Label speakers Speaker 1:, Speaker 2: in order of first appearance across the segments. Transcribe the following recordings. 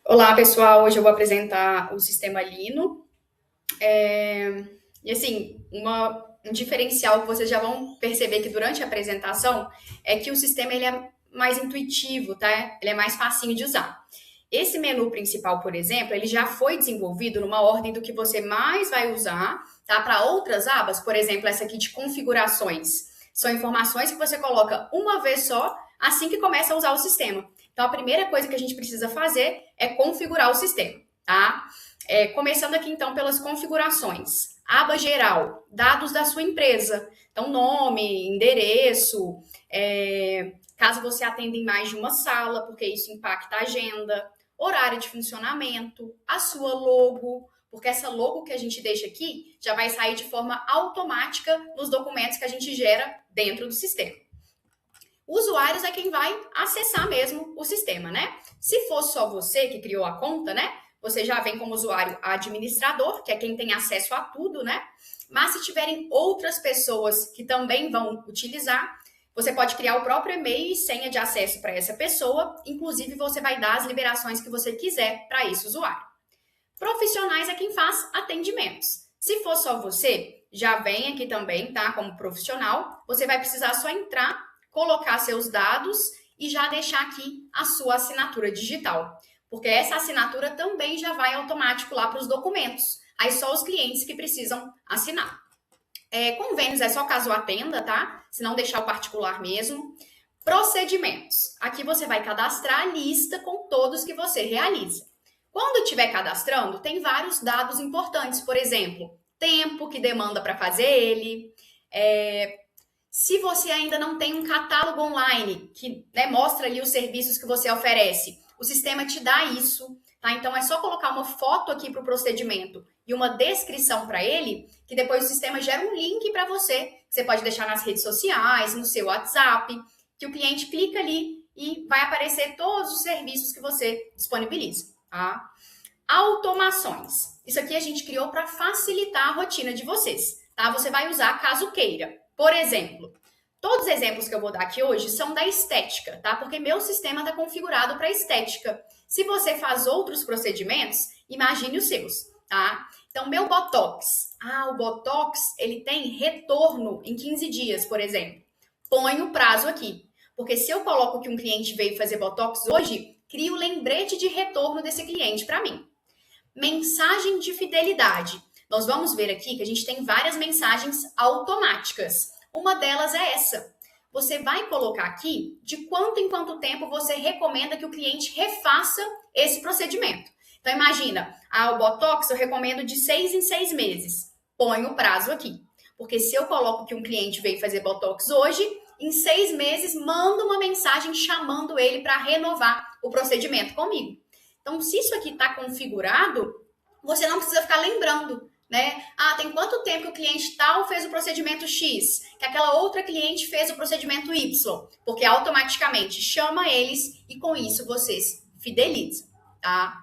Speaker 1: Olá, pessoal. Hoje eu vou apresentar o sistema Lino. E assim, um diferencial que vocês já vão perceber que durante a apresentação é que o sistema ele é mais intuitivo, tá? Ele é mais facinho de usar. Esse menu principal, por exemplo, ele já foi desenvolvido numa ordem do que você mais vai usar, tá? Para outras abas, por exemplo, essa aqui de configurações. São informações que você coloca uma vez só assim que começa a usar o sistema. Então, a primeira coisa que a gente precisa fazer é configurar o sistema, tá? Começando aqui, então, pelas configurações. Aba geral, dados da sua empresa. Então, nome, endereço, caso você atenda em mais de uma sala, porque isso impacta a agenda, horário de funcionamento, a sua logo, porque essa logo que a gente deixa aqui já vai sair de forma automática nos documentos que a gente gera dentro do sistema. Usuários é quem vai acessar mesmo o sistema, né? Se for só você que criou a conta, né? Você já vem como usuário administrador, que é quem tem acesso a tudo, né? Mas se tiverem outras pessoas que também vão utilizar, você pode criar o próprio e-mail e senha de acesso para essa pessoa. Inclusive, você vai dar as liberações que você quiser para esse usuário. Profissionais é quem faz atendimentos. Se for só você, já vem aqui também, tá? Como profissional, você vai precisar só entrar, colocar seus dados e já deixar aqui a sua assinatura digital. Porque essa assinatura também já vai automático lá para os documentos. Aí só os clientes que precisam assinar. Convênios é só caso atenda, tá? Se não deixar o particular mesmo. Procedimentos. Aqui você vai cadastrar a lista com todos que você realiza. Quando estiver cadastrando, tem vários dados importantes, por exemplo, tempo que demanda para fazer ele, se você ainda não tem um catálogo online que, né, mostra ali os serviços que você oferece, o sistema te dá isso, tá? Então é só colocar uma foto aqui para o procedimento e uma descrição para ele, que depois o sistema gera um link para você, que você pode deixar nas redes sociais, no seu WhatsApp, que o cliente clica ali e vai aparecer todos os serviços que você disponibiliza, tá? Automações. Isso aqui a gente criou para facilitar a rotina de vocês, tá? Você vai usar caso queira. Por exemplo, todos os exemplos que eu vou dar aqui hoje são da estética, tá? Porque meu sistema está configurado para estética. Se você faz outros procedimentos, imagine os seus, tá? Então, meu Botox. O Botox, ele tem retorno em 15 dias, por exemplo. Põe o prazo aqui. Porque se eu coloco que um cliente veio fazer Botox hoje, crio o lembrete de retorno desse cliente para mim. Mensagem de fidelidade. Nós vamos ver aqui que a gente tem várias mensagens automáticas. Uma delas é essa. Você vai colocar aqui de quanto em quanto tempo você recomenda que o cliente refaça esse procedimento. Então, imagina, o Botox eu recomendo de 6 em 6 meses. Põe o prazo aqui. Porque se eu coloco que um cliente veio fazer Botox hoje, em 6 meses, manda uma mensagem chamando ele para renovar o procedimento comigo. Então, se isso aqui está configurado, você não precisa ficar lembrando, né? Tem quanto tempo que o cliente tal fez o procedimento X, que aquela outra cliente fez o procedimento Y, porque automaticamente chama eles e com isso vocês fidelizam, tá?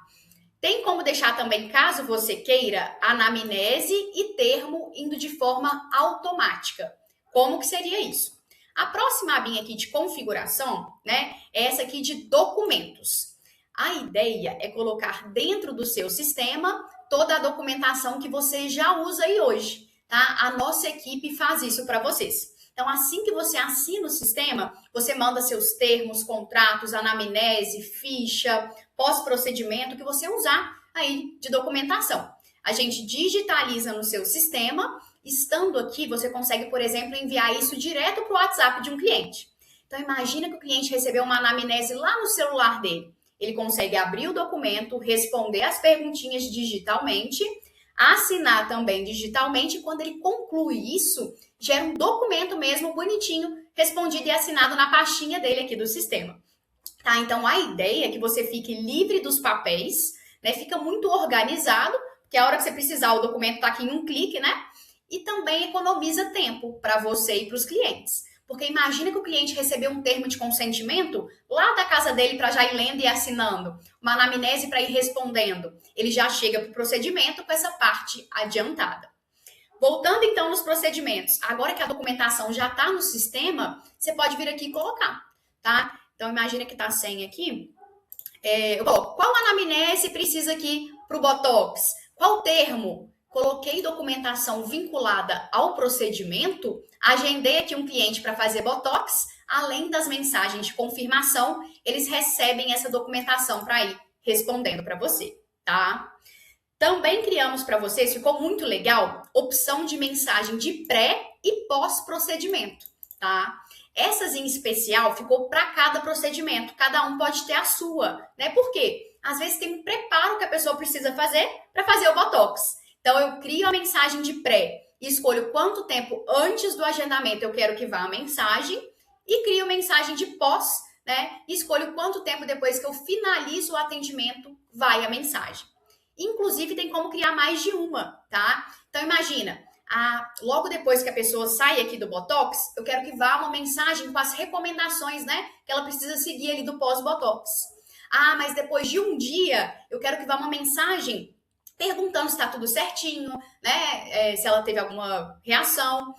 Speaker 1: Tem como deixar também, caso você queira, anamnese e termo indo de forma automática. Como que seria isso? A próxima abinha aqui de configuração, né, é essa aqui de documentos. A ideia é colocar dentro do seu sistema toda a documentação que você já usa aí hoje, tá? A nossa equipe faz isso para vocês. Então, assim que você assina o sistema, você manda seus termos, contratos, anamnese, ficha, pós-procedimento que você usar aí de documentação. A gente digitaliza no seu sistema. Estando aqui, você consegue, por exemplo, enviar isso direto para o WhatsApp de um cliente. Então, imagina que o cliente recebeu uma anamnese lá no celular dele. Ele consegue abrir o documento, responder as perguntinhas digitalmente, assinar também digitalmente, e quando ele conclui isso, gera um documento mesmo bonitinho, respondido e assinado na pastinha dele aqui do sistema. Tá? Então, a ideia é que você fique livre dos papéis, né? Fica muito organizado, porque a hora que você precisar, o documento está aqui em um clique, né? E também economiza tempo para você e para os clientes. Porque imagina que o cliente recebeu um termo de consentimento lá da casa dele para já ir lendo e assinando, uma anamnese para ir respondendo. Ele já chega para o procedimento com essa parte adiantada. Voltando então nos procedimentos, agora que a documentação já está no sistema, você pode vir aqui e colocar, tá? Então imagina que está a senha aqui. Eu coloco qual anamnese precisa aqui para o Botox, qual termo. Coloquei documentação vinculada ao procedimento, agendei aqui um cliente para fazer Botox, além das mensagens de confirmação, eles recebem essa documentação para ir respondendo para você, tá? Também criamos para vocês, ficou muito legal, opção de mensagem de pré e pós-procedimento, tá? Essas em especial ficou para cada procedimento, cada um pode ter a sua, né? Por quê? Às vezes tem um preparo que a pessoa precisa fazer para fazer o Botox. Então eu crio a mensagem de pré e escolho quanto tempo antes do agendamento eu quero que vá a mensagem e crio mensagem de pós, né? E escolho quanto tempo depois que eu finalizo o atendimento vai a mensagem. Inclusive, tem como criar mais de uma, tá? Então, imagina, logo depois que a pessoa sai aqui do Botox, eu quero que vá uma mensagem com as recomendações, né? Que ela precisa seguir ali do pós-Botox. Mas depois de um dia, eu quero que vá uma mensagem perguntando se está tudo certinho, né? Se ela teve alguma reação.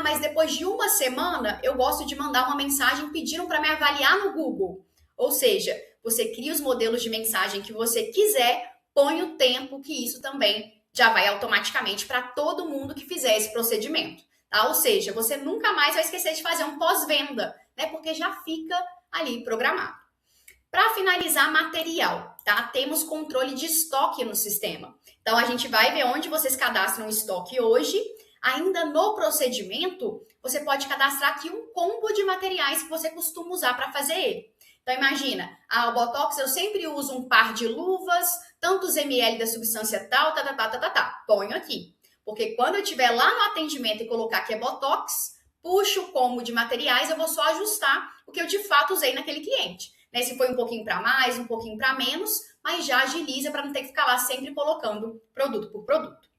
Speaker 1: Mas depois de uma semana, eu gosto de mandar uma mensagem pedindo para me avaliar no Google. Ou seja, você cria os modelos de mensagem que você quiser, põe o tempo que isso também já vai automaticamente para todo mundo que fizer esse procedimento, tá? Ou seja, você nunca mais vai esquecer de fazer um pós-venda, né? Porque já fica ali programado. Para finalizar, material, tá? Temos controle de estoque no sistema. Então, a gente vai ver onde vocês cadastram o estoque hoje. Ainda no procedimento, você pode cadastrar aqui um combo de materiais que você costuma usar para fazer ele. Então, imagina, o Botox eu sempre uso um par de luvas, tantos ml da substância tal, ponho aqui. Porque quando eu estiver lá no atendimento e colocar que é Botox, puxo o combo de materiais, eu vou só ajustar o que eu de fato usei naquele cliente. Né? Se foi um pouquinho para mais, um pouquinho para menos, mas já agiliza para não ter que ficar lá sempre colocando produto por produto.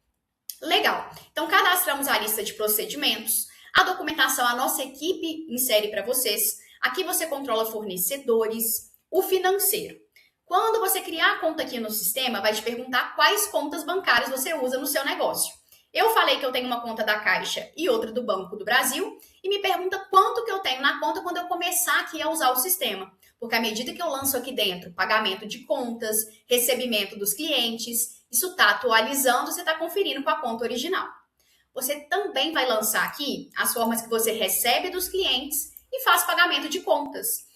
Speaker 1: Legal. Então, cadastramos a lista de procedimentos. A documentação a nossa equipe insere para vocês. Aqui você controla fornecedores, o financeiro. Quando você criar a conta aqui no sistema, vai te perguntar quais contas bancárias você usa no seu negócio. Eu falei que eu tenho uma conta da Caixa e outra do Banco do Brasil e me pergunta quanto que eu tenho na conta quando eu começar aqui a usar o sistema. Porque à medida que eu lanço aqui dentro pagamento de contas, recebimento dos clientes, isso está atualizando, você está conferindo com a conta original. Você também vai lançar aqui as formas que você recebe dos clientes e faz pagamento de contas.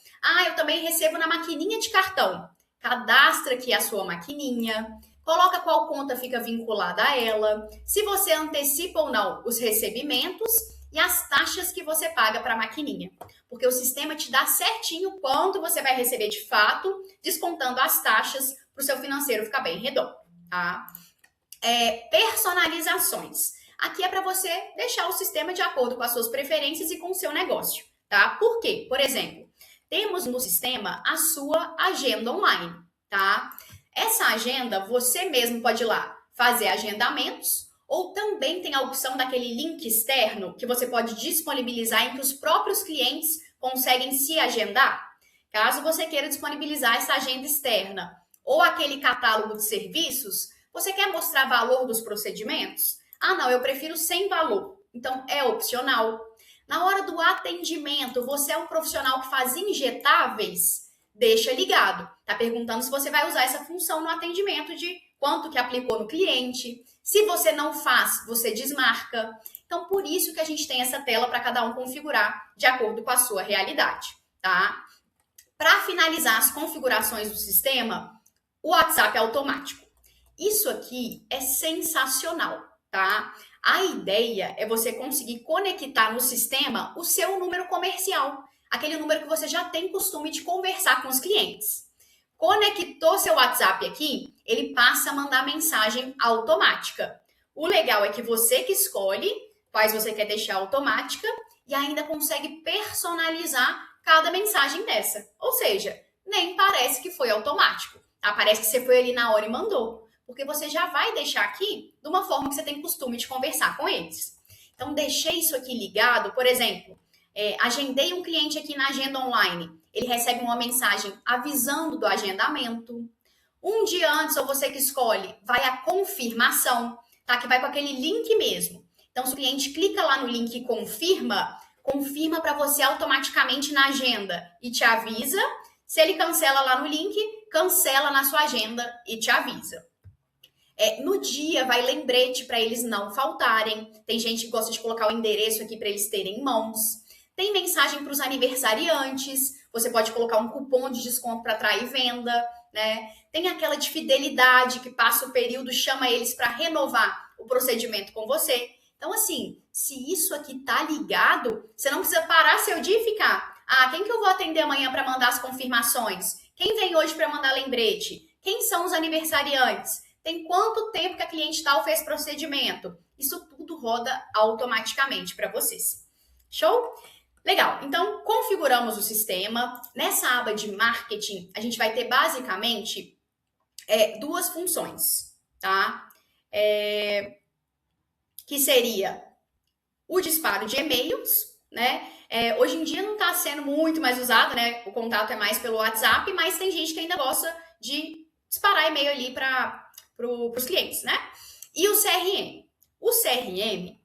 Speaker 1: Eu também recebo na maquininha de cartão. Cadastra aqui a sua maquininha, coloca qual conta fica vinculada a ela, se você antecipa ou não os recebimentos e as taxas que você paga para a maquininha. Porque o sistema te dá certinho quanto você vai receber de fato, descontando as taxas para o seu financeiro ficar bem redondo. Tá? Personalizações. Aqui é para você deixar o sistema de acordo com as suas preferências e com o seu negócio. Tá? Por quê? Por exemplo, temos no sistema a sua agenda online, tá? Essa agenda, você mesmo pode ir lá fazer agendamentos ou também tem a opção daquele link externo que você pode disponibilizar em que os próprios clientes conseguem se agendar. Caso você queira disponibilizar essa agenda externa ou aquele catálogo de serviços, você quer mostrar valor dos procedimentos? Não, eu prefiro sem valor. Então, é opcional. Na hora do atendimento, você é um profissional que faz injetáveis? Deixa ligado. Tá perguntando se você vai usar essa função no atendimento de quanto que aplicou no cliente. Se você não faz, você desmarca. Então, por isso que a gente tem essa tela para cada um configurar de acordo com a sua realidade, tá? Para finalizar as configurações do sistema, o WhatsApp automático. Isso aqui é sensacional, tá? A ideia é você conseguir conectar no sistema o seu número comercial, aquele número que você já tem costume de conversar com os clientes. Conectou seu WhatsApp aqui, ele passa a mandar mensagem automática. O legal é que você que escolhe quais você quer deixar automática e ainda consegue personalizar cada mensagem dessa. Ou seja, nem parece que foi automático. Tá? Parece que você foi ali na hora e mandou. Porque você já vai deixar aqui de uma forma que você tem costume de conversar com eles. Então, deixei isso aqui ligado, por exemplo, agendei um cliente aqui na agenda online, ele recebe uma mensagem avisando do agendamento. Um dia antes, ou você que escolhe, vai a confirmação, tá? Que vai com aquele link mesmo. Então, se o cliente clica lá no link e confirma para você automaticamente na agenda e te avisa. Se ele cancela lá no link, cancela na sua agenda e te avisa. No dia vai lembrete para eles não faltarem. Tem gente que gosta de colocar o endereço aqui para eles terem em mãos. Tem mensagem para os aniversariantes. Você pode colocar um cupom de desconto para atrair venda, né? Tem aquela de fidelidade que passa o período, chama eles para renovar o procedimento com você. Então, assim, se isso aqui tá ligado, você não precisa parar seu dia e ficar: quem que eu vou atender amanhã para mandar as confirmações? Quem vem hoje para mandar lembrete? Quem são os aniversariantes? Tem quanto tempo que a cliente tal fez procedimento? Isso tudo roda automaticamente para vocês. Show? Legal. Então, configuramos o sistema. Nessa aba de marketing, a gente vai ter basicamente duas funções, tá? Que seria o disparo de e-mails, né? Hoje em dia não está sendo muito mais usado, né? O contato é mais pelo WhatsApp, mas tem gente que ainda gosta de disparar e-mail ali para os clientes, né? E o CRM. O CRM,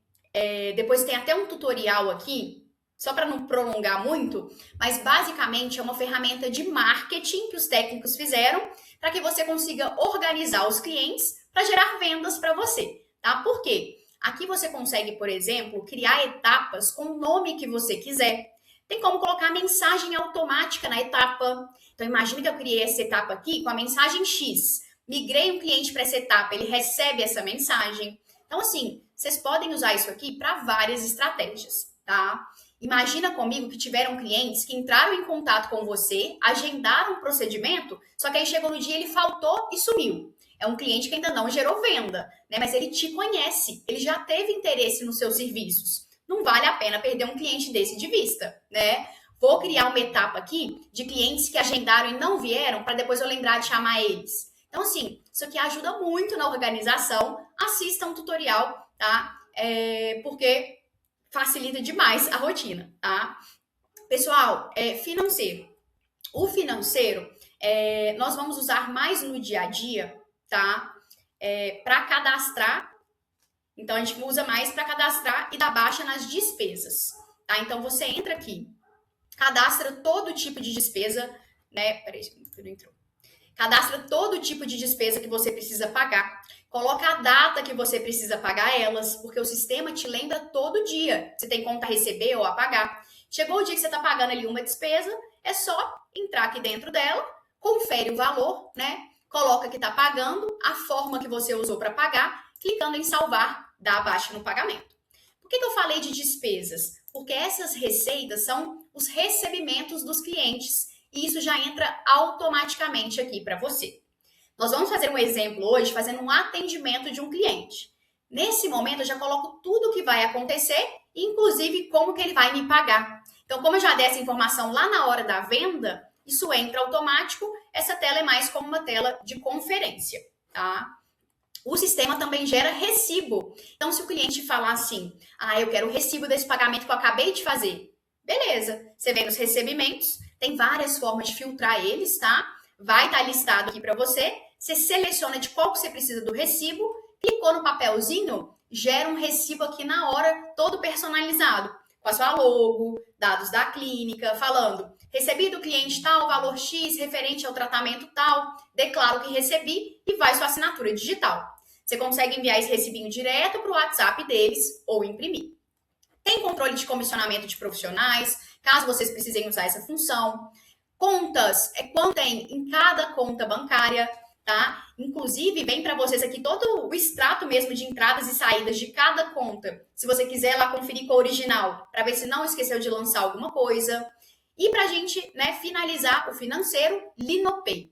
Speaker 1: depois tem até um tutorial aqui, só para não prolongar muito, mas basicamente é uma ferramenta de marketing que os técnicos fizeram para que você consiga organizar os clientes para gerar vendas para você, tá? Por quê? Aqui você consegue, por exemplo, criar etapas com o nome que você quiser. Tem como colocar mensagem automática na etapa. Então, imagine que eu criei essa etapa aqui com a mensagem X. Migrei um cliente para essa etapa, ele recebe essa mensagem. Então, assim, vocês podem usar isso aqui para várias estratégias, tá? Imagina comigo que tiveram clientes que entraram em contato com você, agendaram um procedimento, só que aí chegou no dia, ele faltou e sumiu. É um cliente que ainda não gerou venda, né? Mas ele te conhece, ele já teve interesse nos seus serviços. Não vale a pena perder um cliente desse de vista, né? Vou criar uma etapa aqui de clientes que agendaram e não vieram para depois eu lembrar de chamar eles. Então, assim, isso aqui ajuda muito na organização. Assista um tutorial, tá? Porque facilita demais a rotina, tá? Pessoal, financeiro. O financeiro, nós vamos usar mais no dia a dia, tá? Para cadastrar. Então, a gente usa mais para cadastrar e dar baixa nas despesas, tá? Então, você entra aqui, cadastra todo tipo de despesa, né? Peraí, não entrou. Cadastra todo tipo de despesa que você precisa pagar. Coloca a data que você precisa pagar elas, porque o sistema te lembra todo dia. Você tem conta a receber ou a pagar. Chegou o dia que você está pagando ali uma despesa, é só entrar aqui dentro dela, confere o valor, né? Coloca que está pagando, a forma que você usou para pagar, clicando em salvar, dá baixa no pagamento. Por que eu falei de despesas? Porque essas receitas são os recebimentos dos clientes. E isso já entra automaticamente aqui para você. Nós vamos fazer um exemplo hoje, fazendo um atendimento de um cliente. Nesse momento, eu já coloco tudo o que vai acontecer, inclusive como que ele vai me pagar. Então, como eu já dei essa informação lá na hora da venda, isso entra automático. Essa tela é mais como uma tela de conferência, tá? O sistema também gera recibo. Então, se o cliente falar assim, eu quero o recibo desse pagamento que eu acabei de fazer. Beleza, você vem nos recebimentos, tem várias formas de filtrar eles, tá? Vai estar listado aqui para você. Você seleciona de qual que você precisa do recibo, clicou no papelzinho, gera um recibo aqui na hora, todo personalizado, com a sua logo, dados da clínica, falando, recebi do cliente tal, valor X, referente ao tratamento tal, declaro que recebi e vai sua assinatura digital. Você consegue enviar esse recibinho direto para o WhatsApp deles ou imprimir. Tem controle de comissionamento de profissionais, caso vocês precisem usar essa função. Contas, quanto tem em cada conta bancária, tá? Inclusive, vem para vocês aqui todo o extrato mesmo de entradas e saídas de cada conta. Se você quiser lá conferir com a original, para ver se não esqueceu de lançar alguma coisa. E para a gente, né, finalizar o financeiro, Linopay.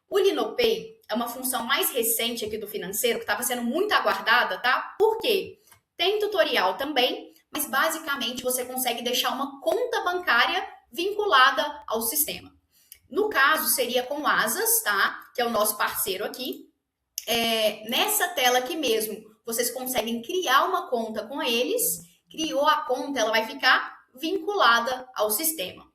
Speaker 1: O Linopay é uma função mais recente aqui do financeiro, que estava sendo muito aguardada, tá? Por quê? Tem tutorial também, mas basicamente você consegue deixar uma conta bancária vinculada ao sistema. No caso, seria com o Asas, tá? Que é o nosso parceiro aqui. Nessa tela aqui mesmo, vocês conseguem criar uma conta com eles. Criou a conta, ela vai ficar vinculada ao sistema.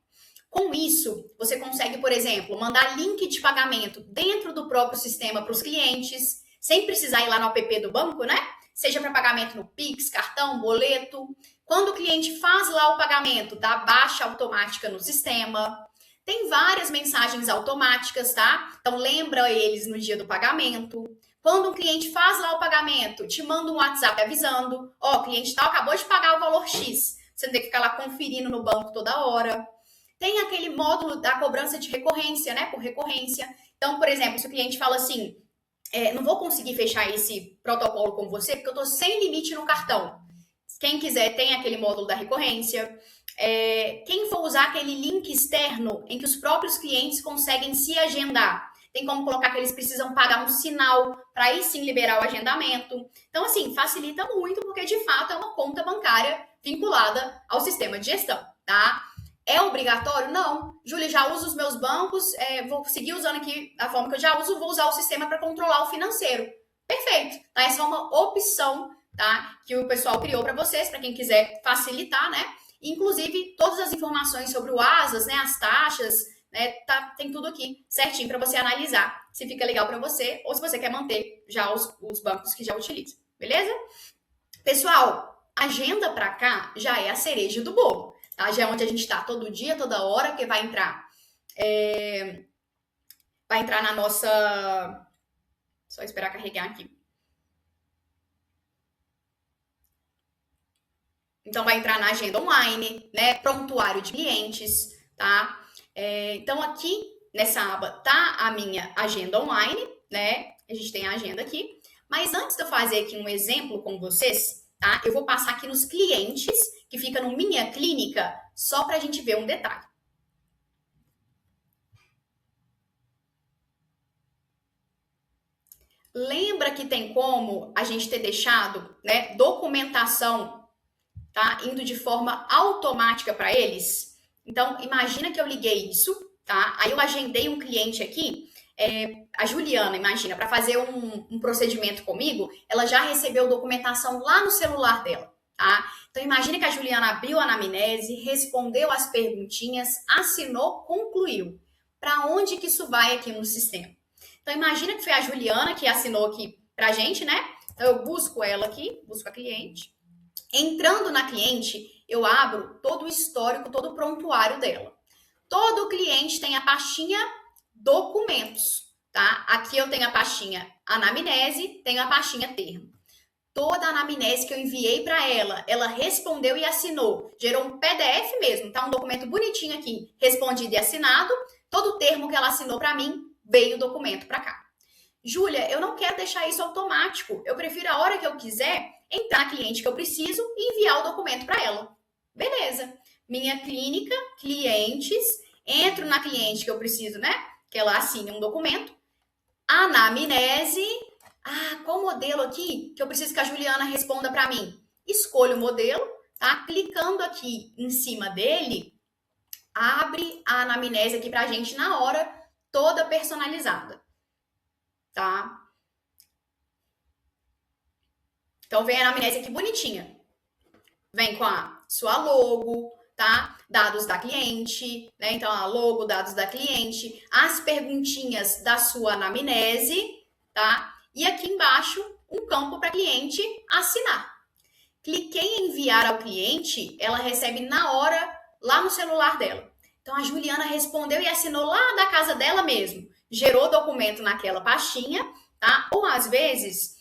Speaker 1: Com isso, você consegue, por exemplo, mandar link de pagamento dentro do próprio sistema para os clientes, sem precisar ir lá no app do banco, né? Seja para pagamento no Pix, cartão, boleto. Quando o cliente faz lá o pagamento, dá baixa automática no sistema. Tem várias mensagens automáticas, tá? Então lembra eles no dia do pagamento. Quando um cliente faz lá o pagamento, te manda um WhatsApp avisando, ó, o cliente tal acabou de pagar o valor X. Você não tem que ficar lá conferindo no banco toda hora. Tem aquele módulo da cobrança de recorrência, né? Por recorrência. Então, por exemplo, se o cliente fala assim, não vou conseguir fechar esse protocolo com você porque eu tô sem limite no cartão. Quem quiser, tem aquele módulo da recorrência. Quem for usar aquele link externo em que os próprios clientes conseguem se agendar, tem como colocar que eles precisam pagar um sinal para aí sim liberar o agendamento. Então, assim, facilita muito porque de fato é uma conta bancária vinculada ao sistema de gestão, tá? É obrigatório? Não. Júlia, já uso os meus bancos, vou seguir usando aqui a forma que eu já uso, vou usar o sistema para controlar o financeiro. Perfeito, tá? Essa é uma opção, tá? Que o pessoal criou para vocês, para quem quiser facilitar, né? Inclusive, todas as informações sobre o ASAS, né? As taxas, né? Tem tudo aqui certinho para você analisar se fica legal para você ou se você quer manter já os bancos que já utiliza, beleza? Pessoal, agenda para cá já é a cereja do bolo, tá? Já é onde a gente está todo dia, toda hora, que vai entrar na nossa... Só esperar carregar aqui. Então, vai entrar na agenda online, né? Prontuário de clientes, tá? Então, aqui nessa aba tá a minha agenda online, né? A gente tem a agenda aqui. Mas antes de eu fazer aqui um exemplo com vocês, tá? Eu vou passar aqui nos clientes, que fica no Minha Clínica, só para a gente ver um detalhe. Lembra que tem como a gente ter deixado, né, documentação, tá, indo de forma automática para eles? Então, imagina que eu liguei isso, tá? Aí eu agendei um cliente aqui, a Juliana, imagina, para fazer um procedimento comigo, ela já recebeu documentação lá no celular dela, tá? Então, imagina que a Juliana abriu a anamnese, respondeu as perguntinhas, assinou, concluiu. Para onde que isso vai aqui no sistema? Então, imagina que foi a Juliana que assinou aqui pra gente, né? Então, eu busco ela aqui, busco a cliente. Entrando na cliente, eu abro todo o histórico, todo o prontuário dela. Todo cliente tem a pastinha documentos, tá? Aqui eu tenho a pastinha anamnese, tenho a pastinha termo. Toda a anamnese que eu enviei para ela, ela respondeu e assinou. Gerou um PDF mesmo, tá? Um documento bonitinho aqui, respondido e assinado. Todo o termo que ela assinou para mim, veio o documento para cá. Júlia, eu não quero deixar isso automático. Eu prefiro a hora que eu quiser entrar na cliente que eu preciso e enviar o documento para ela. Beleza. Minha clínica, clientes, entro na cliente que eu preciso, né? Que ela assine um documento. Anamnese. Qual modelo aqui que eu preciso que a Juliana responda para mim? Escolho o modelo, tá? Clicando aqui em cima dele, abre a anamnese aqui pra gente na hora, toda personalizada, tá? Então, vem a anamnese aqui bonitinha. Vem com a sua logo, tá? Dados da cliente, né? Então, a logo, dados da cliente, as perguntinhas da sua anamnese, tá? E aqui embaixo, um campo para cliente assinar. Cliquei em enviar ao cliente, ela recebe na hora, lá no celular dela. Então, a Juliana respondeu e assinou lá da casa dela mesmo. Gerou documento naquela pastinha, tá? Ou, às vezes,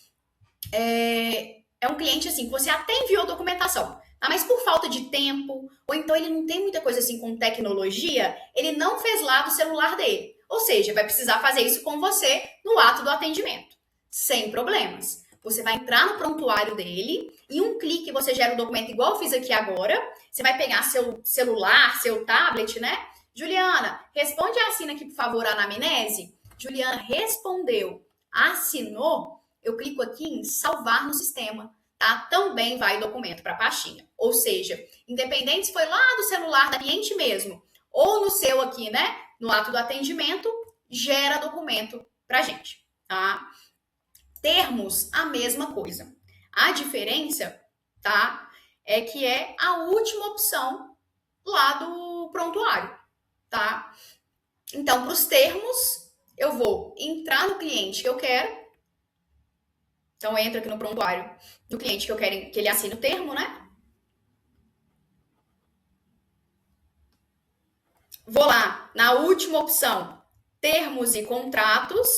Speaker 1: é um cliente, assim, que você até enviou documentação, tá? Mas por falta de tempo, ou então ele não tem muita coisa, assim, com tecnologia, ele não fez lá do celular dele. Ou seja, vai precisar fazer isso com você no ato do atendimento. Sem problemas. Você vai entrar no prontuário dele, em um clique você gera o documento igual eu fiz aqui agora. Você vai pegar seu celular, seu tablet, né? Juliana, responde e assina aqui, por favor, a anamnese. Juliana respondeu, assinou. Eu clico aqui em salvar no sistema, tá? Também vai documento para a pastinha. Ou seja, independente se foi lá do celular da cliente mesmo, ou no seu aqui, né? No ato do atendimento, gera documento pra gente, tá? Termos, a mesma coisa. A diferença, tá? É que é a última opção lá do prontuário, tá? Então, para os termos, eu vou entrar no cliente que eu quero. Então, entra aqui no prontuário do cliente que eu quero que ele assine o termo, né? Vou lá na última opção, termos e contratos.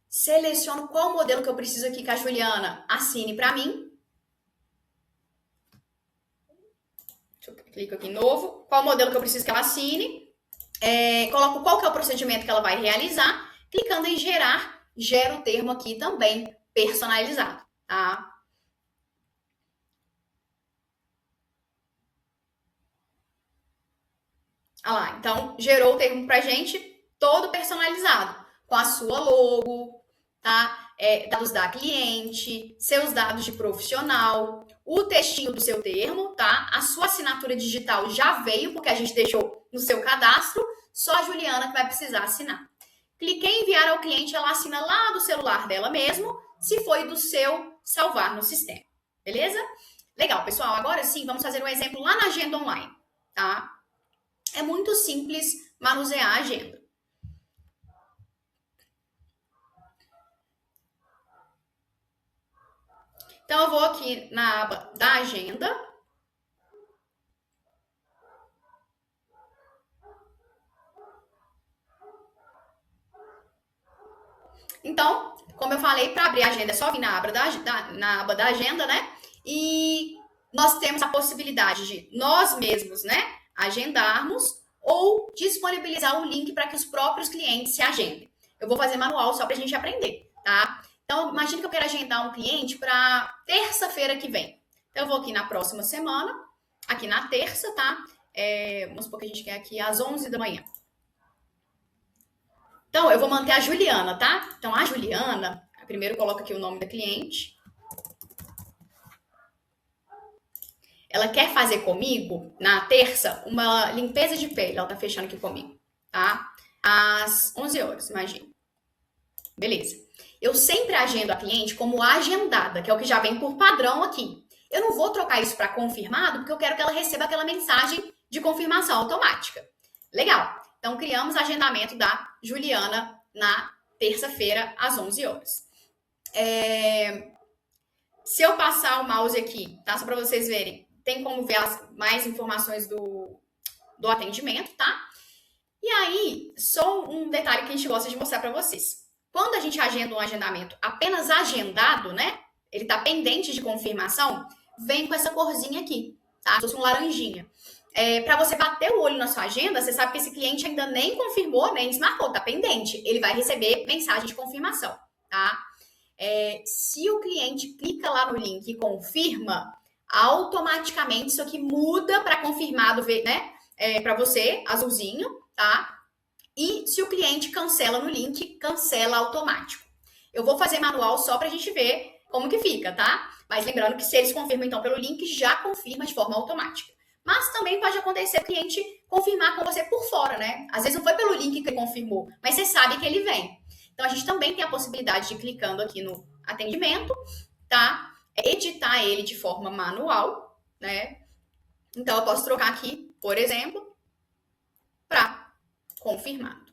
Speaker 1: Seleciono qual modelo que eu preciso aqui que a Juliana assine para mim. Clico aqui em novo. Qual modelo que eu preciso que ela assine. Coloco qual que é o procedimento que ela vai realizar. Clicando em gerar, gera o termo aqui também personalizado, tá? Olha lá, então gerou o termo pra gente todo personalizado, com a sua logo, tá? Dados da cliente, seus dados de profissional, o textinho do seu termo, tá? A sua assinatura digital já veio, porque a gente deixou no seu cadastro, só a Juliana que vai precisar assinar. Cliquei em enviar ao cliente, ela assina lá do celular dela mesmo, se foi do seu salvar no sistema. Beleza? Legal, pessoal. Agora sim, vamos fazer um exemplo lá na agenda online, tá? É muito simples manusear a agenda. Então, eu vou aqui na aba da agenda. Então, como eu falei, para abrir a agenda é só vir na aba da agenda, né? E nós temos a possibilidade de nós mesmos, né, agendarmos ou disponibilizar um link para que os próprios clientes se agendem. Eu vou fazer manual só para a gente aprender, tá? Então, imagine que eu quero agendar um cliente para terça-feira que vem. Então, eu vou aqui na próxima semana, aqui na terça, tá? Vamos supor que a gente quer aqui às 11 da manhã. Então, eu vou manter a Juliana, tá? Então, a Juliana, primeiro coloca aqui o nome da cliente. Ela quer fazer comigo, na terça, uma limpeza de pele. Ela tá fechando aqui comigo, tá? Às 11 horas, imagina. Beleza. Eu sempre agendo a cliente como agendada, que é o que já vem por padrão aqui. Eu não vou trocar isso para confirmado, porque eu quero que ela receba aquela mensagem de confirmação automática. Legal. Então, criamos agendamento da Juliana na terça-feira, às 11 horas. Se eu passar o mouse aqui, tá? Só para vocês verem, tem como ver mais informações do atendimento, tá? E aí, só um detalhe que a gente gosta de mostrar para vocês. Quando a gente agenda um agendamento apenas agendado, né? Ele tá pendente de confirmação, vem com essa corzinha aqui, tá? Se fosse um laranjinha. Para você bater o olho na sua agenda, você sabe que esse cliente ainda nem confirmou, nem desmarcou, tá pendente. Ele vai receber mensagem de confirmação, tá? Se o cliente clica lá no link e confirma, automaticamente isso aqui muda para confirmado, né? Para você, azulzinho, tá? E se o cliente cancela no link, cancela automático. Eu vou fazer manual só para a gente ver como que fica, tá? Mas lembrando que se eles confirmam então pelo link, já confirma de forma automática. Mas também pode acontecer o cliente confirmar com você por fora, né? Às vezes não foi pelo link que ele confirmou, mas você sabe que ele vem. Então a gente também tem a possibilidade de clicando aqui no atendimento, tá? Editar ele de forma manual, né? Então eu posso trocar aqui, por exemplo, para confirmado.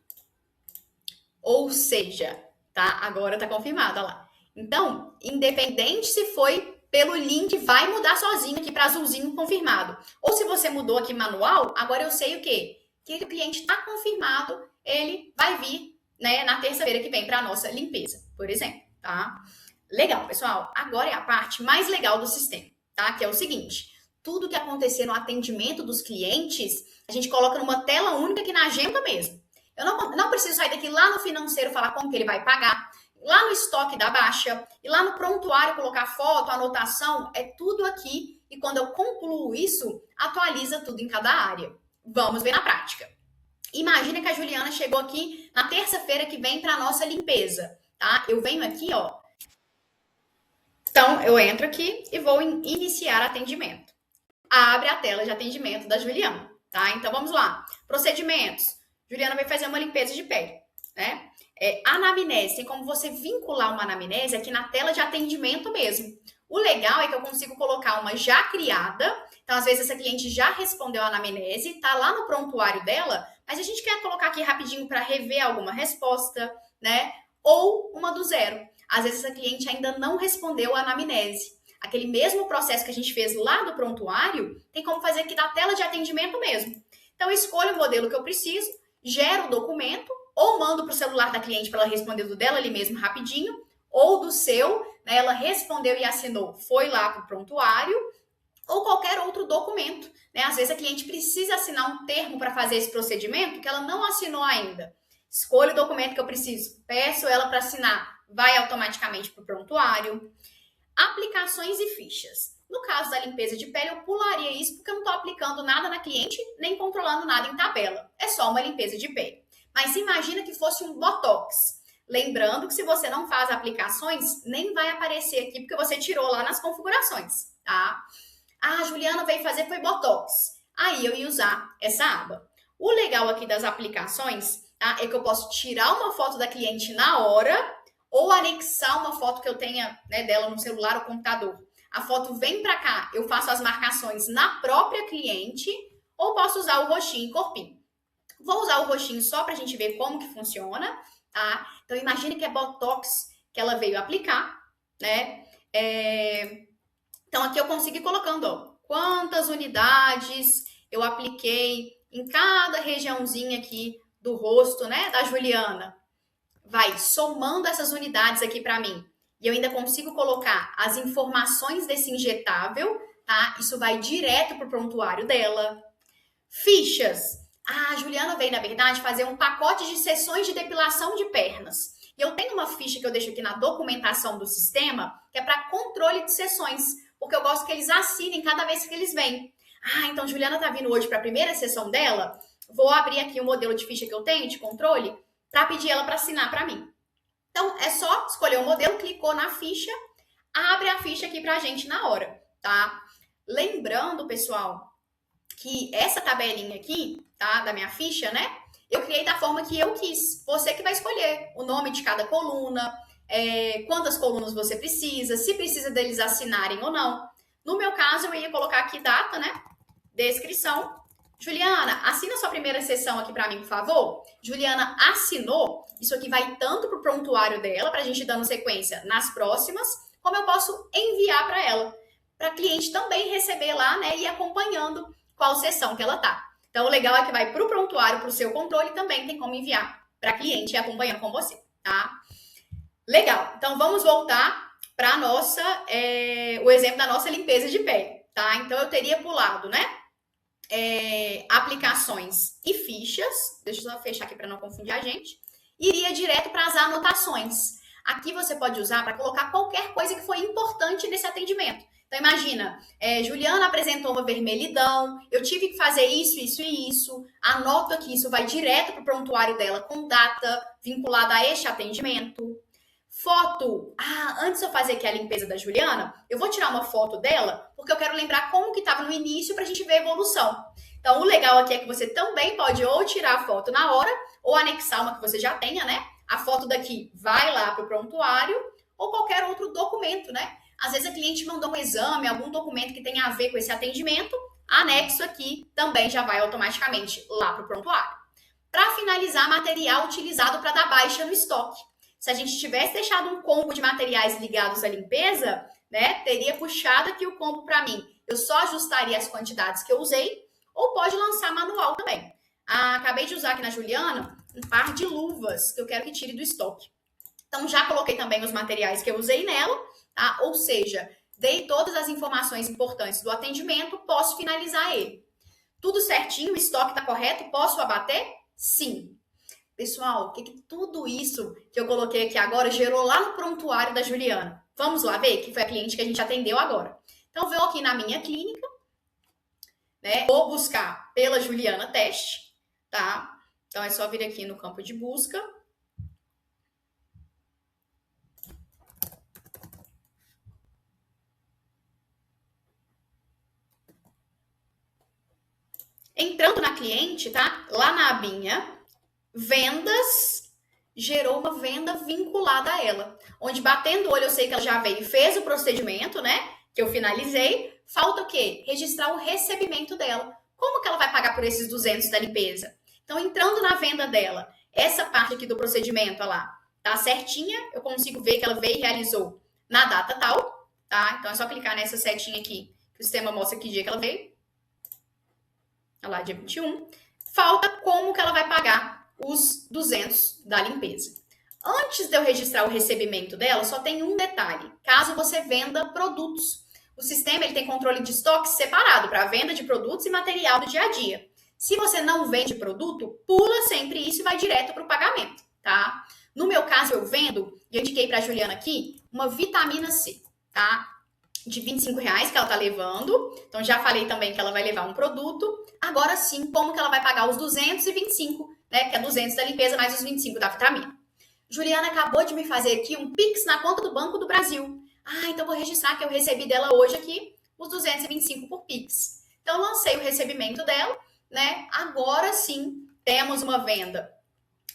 Speaker 1: Ou seja, tá? Agora tá confirmado, olha lá. Então, independente se foi pelo link, vai mudar sozinho aqui para azulzinho confirmado. Ou se você mudou aqui manual, agora eu sei o quê? Que o cliente está confirmado, ele vai vir, né, na terça-feira que vem para a nossa limpeza, por exemplo, tá? Legal, pessoal. Agora é a parte mais legal do sistema, tá? Que é o seguinte: tudo que acontecer no atendimento dos clientes, a gente coloca numa tela única aqui na agenda mesmo. Eu não preciso sair daqui lá no financeiro falar como que ele vai pagar, lá no estoque da baixa, e lá no prontuário colocar foto, anotação, é tudo aqui. E quando eu concluo isso, atualiza tudo em cada área. Vamos ver na prática. Imagina que a Juliana chegou aqui na terça-feira que vem para nossa limpeza, tá? Eu venho aqui, ó. Então, eu entro aqui e vou iniciar atendimento. Abre a tela de atendimento da Juliana, tá? Então, vamos lá. Procedimentos. Juliana vai fazer uma limpeza de pele, né? Anamnese, tem como você vincular uma anamnese aqui na tela de atendimento mesmo. O legal é que eu consigo colocar uma já criada, então às vezes essa cliente já respondeu a anamnese, tá lá no prontuário dela, mas a gente quer colocar aqui rapidinho para rever alguma resposta, né? Ou uma do zero. Às vezes essa cliente ainda não respondeu a anamnese. Aquele mesmo processo que a gente fez lá do prontuário, tem como fazer aqui na tela de atendimento mesmo. Então, eu escolho o modelo que eu preciso, gero o documento, ou mando para o celular da cliente para ela responder do dela ali mesmo rapidinho, ou do seu, né, ela respondeu e assinou, foi lá para o prontuário, ou qualquer outro documento. Né? Às vezes a cliente precisa assinar um termo para fazer esse procedimento que ela não assinou ainda. Escolho o documento que eu preciso, peço ela para assinar, vai automaticamente para o prontuário. Aplicações e fichas. No caso da limpeza de pele, eu pularia isso porque eu não estou aplicando nada na cliente, nem controlando nada em tabela. É só uma limpeza de pele. Mas imagina que fosse um Botox. Lembrando que se você não faz aplicações, nem vai aparecer aqui porque você tirou lá nas configurações, tá? A Juliana veio fazer foi Botox. Aí eu ia usar essa aba. O legal aqui das aplicações, tá, é que eu posso tirar uma foto da cliente na hora ou anexar uma foto que eu tenha, né, dela no celular ou computador. A foto vem para cá, eu faço as marcações na própria cliente ou posso usar o roxinho e corpinho. Vou usar o roxinho só para a gente ver como que funciona, tá? Então, imagine que é Botox que ela veio aplicar, né? Então, aqui eu consigo ir colocando, ó, quantas unidades eu apliquei em cada regiãozinha aqui do rosto, né, da Juliana. Vai somando essas unidades aqui para mim. E eu ainda consigo colocar as informações desse injetável, tá? Isso vai direto para o prontuário dela. Fichas. A Juliana veio, na verdade, fazer um pacote de sessões de depilação de pernas. E eu tenho uma ficha que eu deixo aqui na documentação do sistema, que é para controle de sessões, porque eu gosto que eles assinem cada vez que eles vêm. Então Juliana tá vindo hoje para a primeira sessão dela, vou abrir aqui o modelo de ficha que eu tenho, de controle, para pedir ela para assinar para mim. Então, é só escolher o modelo, clicou na ficha, abre a ficha aqui para a gente na hora, tá? Lembrando, pessoal, que essa tabelinha aqui, tá, da minha ficha, né, eu criei da forma que eu quis. Você que vai escolher o nome de cada coluna, quantas colunas você precisa, se precisa deles assinarem ou não. No meu caso, eu ia colocar aqui data, né, descrição. Juliana, assina sua primeira sessão aqui para mim, por favor. Juliana assinou. Isso aqui vai tanto para o prontuário dela, para a gente dando sequência nas próximas, como eu posso enviar para ela, para a cliente também receber lá, né, e ir acompanhando qual sessão que ela tá. Então, o legal é que vai para o prontuário, para o seu controle, também tem como enviar para a cliente e acompanhando com você, tá? Legal. Então, vamos voltar para nossa, o exemplo da nossa limpeza de pele, tá? Então, eu teria pulado, né? Aplicações e fichas. Deixa eu só fechar aqui para não confundir a gente. Iria direto para as anotações. Aqui você pode usar para colocar qualquer coisa que foi importante nesse atendimento. Então, imagina, Juliana apresentou uma vermelhidão, eu tive que fazer isso, isso e isso. Anoto aqui, isso vai direto para o prontuário dela com data vinculada a este atendimento. Foto. Antes de eu fazer aqui a limpeza da Juliana, eu vou tirar uma foto dela, porque eu quero lembrar como que estava no início para a gente ver a evolução. Então, o legal aqui é que você também pode ou tirar a foto na hora, ou anexar uma que você já tenha, né? A foto daqui vai lá para o prontuário, ou qualquer outro documento, né? Às vezes a cliente mandou um exame, algum documento que tenha a ver com esse atendimento, anexo aqui também já vai automaticamente lá para o prontuário. Para finalizar, material utilizado para dar baixa no estoque. Se a gente tivesse deixado um combo de materiais ligados à limpeza, né, teria puxado aqui o combo para mim. Eu só ajustaria as quantidades que eu usei, ou pode lançar manual também. Acabei de usar aqui na Juliana um par de luvas que eu quero que tire do estoque. Então, já coloquei também os materiais que eu usei nela, tá? Ou seja, dei todas as informações importantes do atendimento, posso finalizar ele. Tudo certinho, o estoque está correto, posso abater? Sim. Pessoal, o que tudo isso que eu coloquei aqui agora gerou lá no prontuário da Juliana? Vamos lá ver, que foi a cliente que a gente atendeu agora. Então, vou aqui na minha clínica, né? Vou buscar pela Juliana Teste, tá? Então, é só vir aqui no campo de busca. Entrando na cliente, tá? Lá na abinha, vendas, gerou uma venda vinculada a ela. Onde batendo o olho eu sei que ela já veio e fez o procedimento, né? Que eu finalizei. Falta o quê? Registrar o recebimento dela. Como que ela vai pagar por esses 200 da limpeza? Então, entrando na venda dela, essa parte aqui do procedimento, olha lá, tá certinha. Eu consigo ver que ela veio e realizou na data tal, tá? Então, é só clicar nessa setinha aqui, que o sistema mostra que dia que ela veio. Olha lá, dia 21. falta como que ela vai pagar os 200 da limpeza. Antes de eu registrar o recebimento dela, só tem um detalhe. Caso você venda produtos, o sistema ele tem controle de estoque separado para venda de produtos e material do dia a dia. Se você não vende produto, pula sempre isso e vai direto para o pagamento, tá? No meu caso, eu vendo, e eu indiquei para a Juliana aqui, uma vitamina C, tá? De R$ 25 que ela tá levando. Então, já falei também que ela vai levar um produto. Agora sim, como que ela vai pagar os 225, né? Que é 200 da limpeza mais os 25 da vitamina. Juliana acabou de me fazer aqui um Pix na conta do Banco do Brasil. Ah, então vou registrar que eu recebi dela hoje aqui os 225 por Pix. Então, lancei o recebimento dela, né? Agora sim, temos uma venda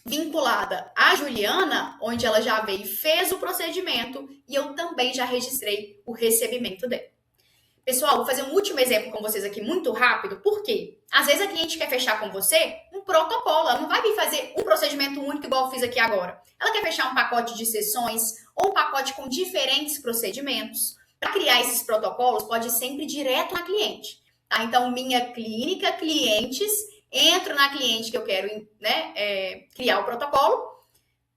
Speaker 1: vinculada à Juliana, onde ela já veio e fez o procedimento e eu também já registrei o recebimento dela. Pessoal, vou fazer um último exemplo com vocês aqui muito rápido, porque às vezes a cliente quer fechar com você um protocolo, ela não vai vir fazer um procedimento único igual eu fiz aqui agora. Ela quer fechar um pacote de sessões ou um pacote com diferentes procedimentos. Para criar esses protocolos, pode ir sempre direto na cliente. Tá? Então, minha clínica, clientes, entro na cliente que eu quero, né, criar o protocolo,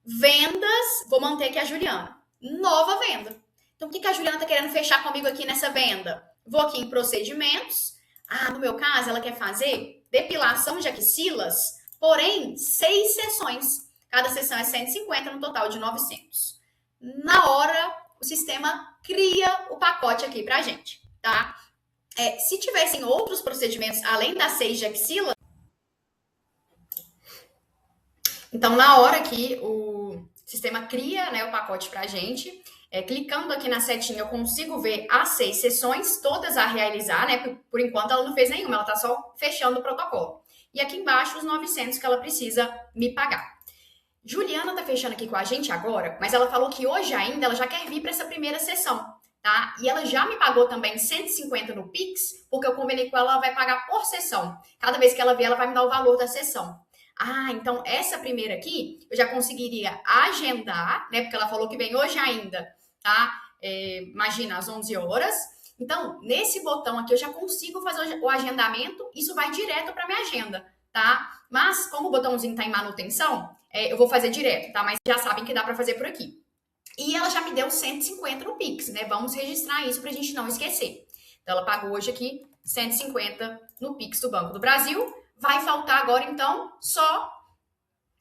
Speaker 1: vendas, vou manter aqui a Juliana, nova venda. Então, o que a Juliana está querendo fechar comigo aqui nessa venda? Vou aqui em procedimentos. Ah, no meu caso, ela quer fazer depilação de axilas, porém, 6 sessões. Cada sessão é 150, no total de 900. Na hora, o sistema cria o pacote aqui pra gente, tá? Se tivessem outros procedimentos, além das 6 de axila, então, na hora que o sistema cria, né, o pacote pra gente, clicando aqui na setinha, eu consigo ver as 6 sessões, todas a realizar, né? Por enquanto, ela não fez nenhuma, ela tá só fechando o protocolo. E aqui embaixo, os 900 que ela precisa me pagar. Juliana tá fechando aqui com a gente agora, mas ela falou que hoje ainda ela já quer vir para essa primeira sessão, tá? E ela já me pagou também 150 no Pix, porque eu combinei com ela, ela vai pagar por sessão. Cada vez que ela vier, ela vai me dar o valor da sessão. Ah, então essa primeira aqui, eu já conseguiria agendar, né? Porque ela falou que vem hoje ainda, tá? Imagina, às 11 horas. Então, nesse botão aqui, eu já consigo fazer o agendamento. Isso vai direto para minha agenda, tá? Mas, como o botãozinho tá em manutenção, eu vou fazer direto, tá? Mas já sabem que dá para fazer por aqui. E ela já me deu 150 no Pix, né? Vamos registrar isso pra gente não esquecer. Então, ela pagou hoje aqui 150 no Pix do Banco do Brasil. Vai faltar agora, então, só,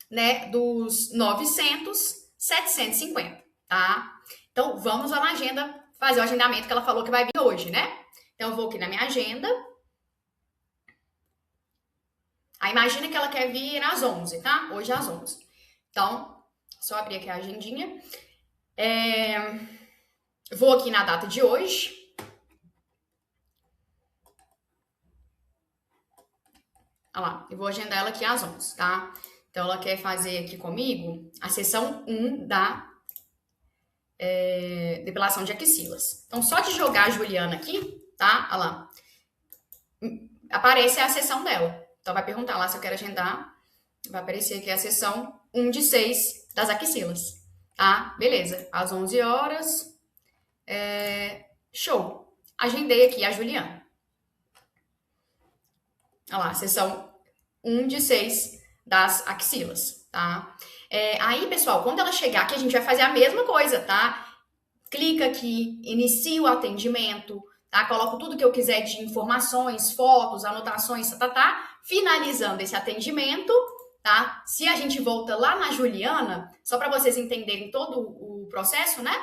Speaker 1: né, dos 900, 750, tá? Então, vamos lá na agenda fazer o agendamento que ela falou que vai vir hoje, né? Então, eu vou aqui na minha agenda. Aí, imagina que ela quer vir às 11, tá? Hoje às 11. Então, só abrir aqui a agendinha. Vou aqui na data de hoje. Olha lá, eu vou agendar ela aqui às 11, tá? Então, ela quer fazer aqui comigo a sessão 1 da depilação de axilas. Então, só de jogar a Juliana aqui, tá? Olha lá. Aparece a sessão dela. Então, vai perguntar lá se eu quero agendar. Vai aparecer aqui a sessão 1 de 6 das axilas, tá? Beleza. Às 11 horas. Show. Agendei aqui a Juliana. Olha lá, sessão 1 de 6 das axilas, tá? Aí, pessoal, quando ela chegar aqui, a gente vai fazer a mesma coisa, tá? Clica aqui, inicia o atendimento, tá? Coloco tudo que eu quiser de informações, fotos, anotações, tá? Finalizando esse atendimento, tá? Se a gente volta lá na Juliana, só para vocês entenderem todo o processo, né?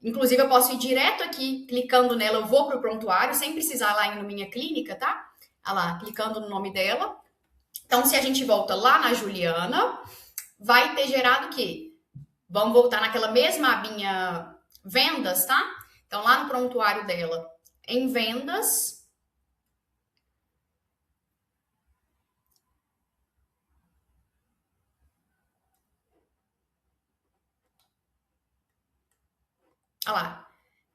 Speaker 1: Inclusive, eu posso ir direto aqui, clicando nela, eu vou para o prontuário, sem precisar lá ir no Minha Clínica, tá? Olha lá, clicando no nome dela. Então, se a gente volta lá na Juliana, vai ter gerado o quê? Vamos voltar naquela mesma abinha vendas, tá? Então, lá no prontuário dela, em vendas. Olha lá.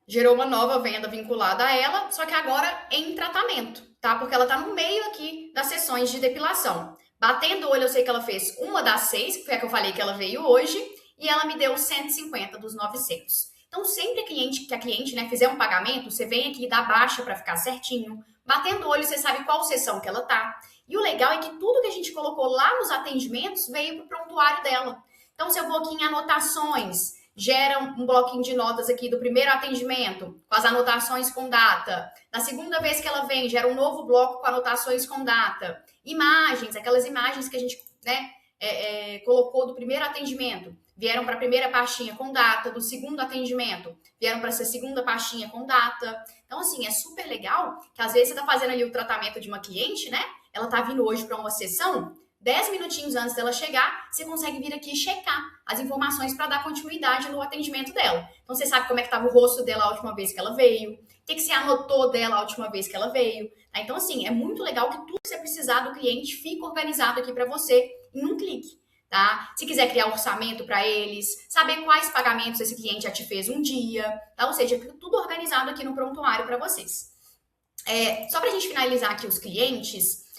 Speaker 1: Gerou uma nova venda vinculada a ela, só que agora em tratamento, tá? Porque ela tá no meio aqui das sessões de depilação. Batendo o olho, eu sei que ela fez uma das 6, que foi a que eu falei que ela veio hoje, e ela me deu 150 dos 900. Então, sempre que a cliente, né, fizer um pagamento, você vem aqui e dá baixa para ficar certinho. Batendo o olho, você sabe qual sessão que ela tá. E o legal é que tudo que a gente colocou lá nos atendimentos veio para o prontuário dela. Então, se eu vou aqui em anotações, gera um bloquinho de notas aqui do primeiro atendimento, com as anotações com data. Na segunda vez que ela vem, gera um novo bloco com anotações com data. Imagens, aquelas imagens que a gente, né, colocou do primeiro atendimento, vieram para a primeira pastinha com data, do segundo atendimento, vieram para essa segunda pastinha com data. Então, assim, é super legal que às vezes você está fazendo ali o tratamento de uma cliente, né? Ela está vindo hoje para uma sessão, 10 minutinhos antes dela chegar, você consegue vir aqui e checar as informações para dar continuidade no atendimento dela. Então, você sabe como é que estava o rosto dela a última vez que ela veio, o que você anotou dela a última vez que ela veio. Tá? Então, assim, é muito legal que tudo que você precisar do cliente fique organizado aqui para você em um clique. Tá? Se quiser criar orçamento para eles, saber quais pagamentos esse cliente já te fez um dia, tá? Ou seja, fica tudo organizado aqui no prontuário para vocês. Só para a gente finalizar aqui os clientes,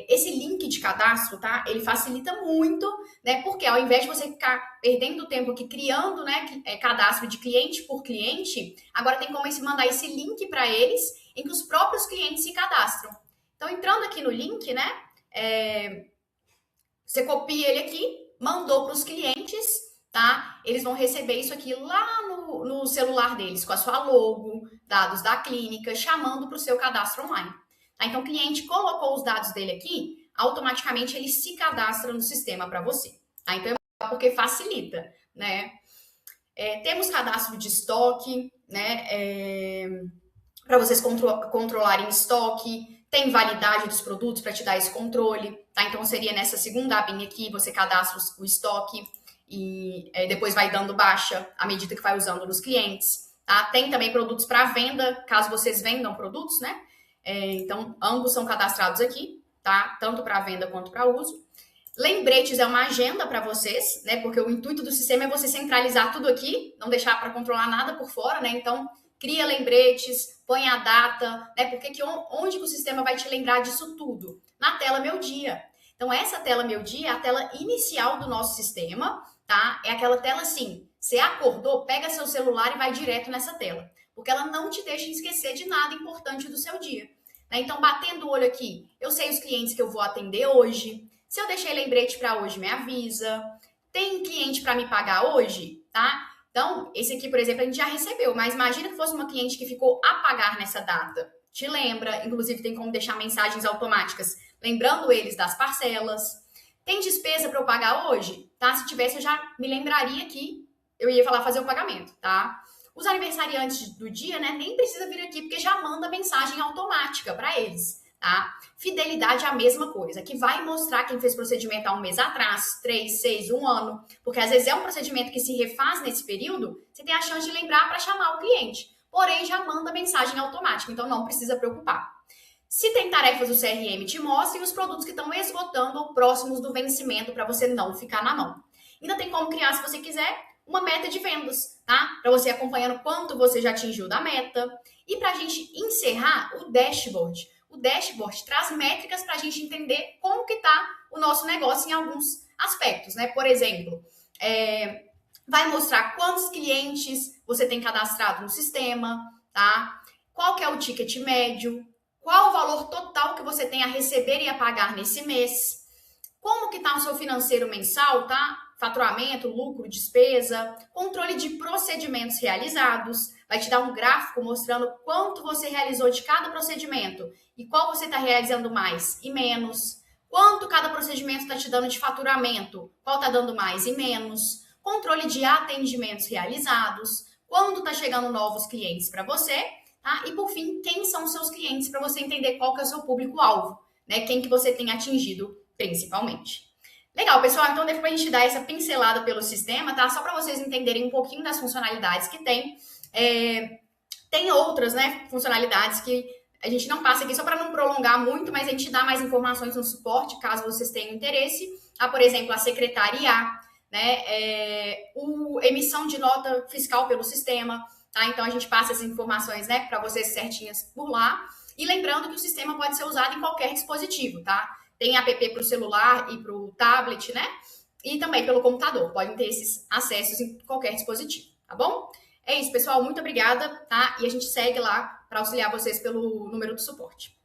Speaker 1: esse link de cadastro, tá? Ele facilita muito, né? Porque ao invés de você ficar perdendo tempo aqui criando, né, cadastro de cliente por cliente, agora tem como mandar esse link para eles, em que os próprios clientes se cadastram. Então, entrando aqui no link, né? Você copia ele aqui, mandou para os clientes, tá? Eles vão receber isso aqui lá no celular deles, com a sua logo, dados da clínica, chamando para o seu cadastro online. Tá? Então, o cliente colocou os dados dele aqui, automaticamente ele se cadastra no sistema para você. Tá? Então, é porque facilita, né? Temos cadastro de estoque, né? Para vocês controlarem estoque, tem validade dos produtos para te dar esse controle, tá? Então seria nessa segunda abinha aqui, você cadastra o estoque e depois vai dando baixa à medida que vai usando nos clientes, tá? Tem também produtos para venda, caso vocês vendam produtos, né? Então ambos são cadastrados aqui, tá? Tanto para venda quanto para uso. Lembretes é uma agenda para vocês, né? Porque o intuito do sistema é você centralizar tudo aqui, não deixar para controlar nada por fora, né? Então cria lembretes, põe a data, né? Porque onde que o sistema vai te lembrar disso tudo? Na tela Meu Dia. Então, essa tela Meu Dia é a tela inicial do nosso sistema, tá? É aquela tela assim, você acordou, pega seu celular e vai direto nessa tela. Porque ela não te deixa esquecer de nada importante do seu dia. Né? Então, batendo o olho aqui, eu sei os clientes que eu vou atender hoje. Se eu deixei lembrete para hoje, me avisa. Tem cliente para me pagar hoje, tá? Então, esse aqui, por exemplo, a gente já recebeu, mas imagina que fosse uma cliente que ficou a pagar nessa data. Te lembra, inclusive tem como deixar mensagens automáticas, lembrando eles das parcelas. Tem despesa para eu pagar hoje? Tá? Se tivesse, eu já me lembraria que eu ia falar fazer o pagamento, tá? Os aniversariantes do dia, né, nem precisa vir aqui, porque já manda mensagem automática para eles. Tá? Fidelidade é a mesma coisa, que vai mostrar quem fez procedimento há um mês atrás, 3, 6, um ano, porque às vezes é um procedimento que se refaz nesse período, você tem a chance de lembrar para chamar o cliente, porém já manda mensagem automática, então não precisa preocupar. Se tem tarefas do CRM, te mostra e os produtos que estão esgotando ou próximos do vencimento para você não ficar na mão. Ainda tem como criar, se você quiser, uma meta de vendas, tá? Para você acompanhando quanto você já atingiu da meta. E para a gente encerrar, o dashboard. O dashboard traz métricas para a gente entender como que está o nosso negócio em alguns aspectos, né? Por exemplo, vai mostrar quantos clientes você tem cadastrado no sistema, tá? Qual que é o ticket médio, qual o valor total que você tem a receber e a pagar nesse mês, como que está o seu financeiro mensal, tá? Faturamento, lucro, despesa, controle de procedimentos realizados, vai te dar um gráfico mostrando quanto você realizou de cada procedimento e qual você está realizando mais e menos, quanto cada procedimento está te dando de faturamento, qual está dando mais e menos, controle de atendimentos realizados, quando está chegando novos clientes para você, tá? E por fim, quem são os seus clientes para você entender qual que é o seu público-alvo, né? Quem que você tem atingido principalmente. Legal, pessoal, então depois a gente dar essa pincelada pelo sistema, tá? Só para vocês entenderem um pouquinho das funcionalidades que tem. Tem outras, né, funcionalidades que a gente não passa aqui só para não prolongar muito, mas a gente dá mais informações no suporte, caso vocês tenham interesse. Por exemplo, a secretaria, né, emissão de nota fiscal pelo sistema, tá? Então a gente passa essas informações, né, para vocês certinhas por lá. E lembrando que o sistema pode ser usado em qualquer dispositivo, tá? Tem app para o celular e para o tablet, né? E também pelo computador. Podem ter esses acessos em qualquer dispositivo, tá bom? É isso, pessoal. Muito obrigada, tá? E a gente segue lá para auxiliar vocês pelo número do suporte.